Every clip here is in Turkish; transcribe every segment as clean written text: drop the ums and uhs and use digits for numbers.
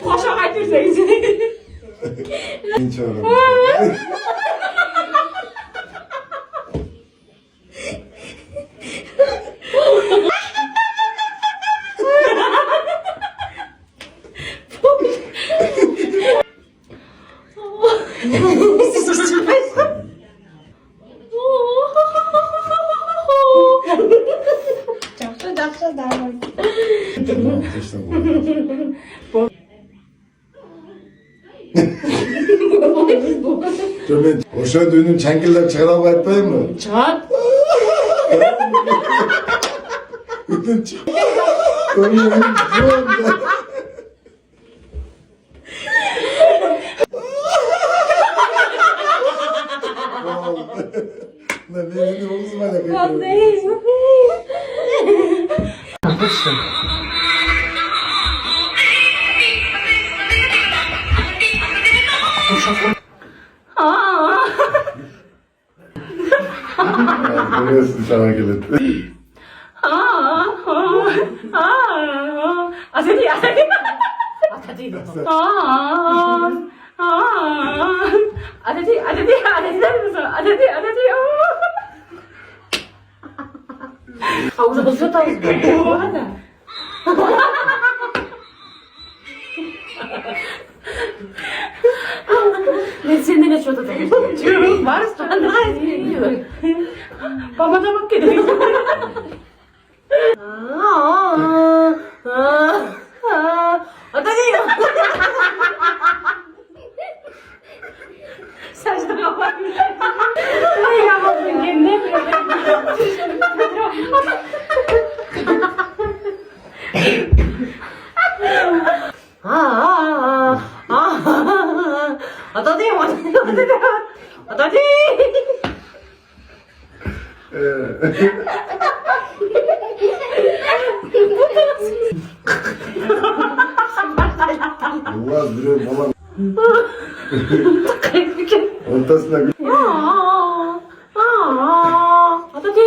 Paşa kaytırsaydın. Hiç öyle. Жақсы давай. İşte bu. Ben hoşa düğünün çenkiller çıkaran aytpayım mı? Çat. Bütün çık. Ölüyorum. Ne ne olsun merak ediyorum. Görüyorsun sen hareket et. Atati. Atati. Havuza basıyor tavuk. Ne senden ne çoğu da diyorum. Varsa ne diyor. Baba da bak gidiyor. Atati. Saçma bak. Ay yavrum kendine Atati. Allah duruyor falan. Ortasına gül. Atati.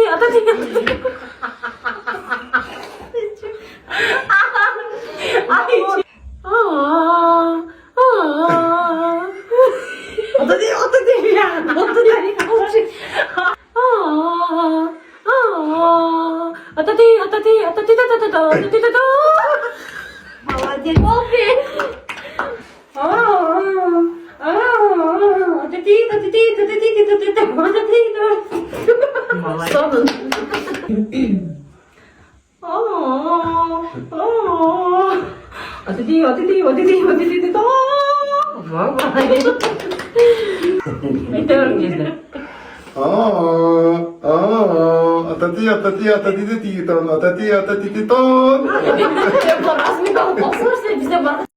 Sonun. Atati. Ediyorum işte. Atati titon. Rasmi kalıp basılırsa bize bak.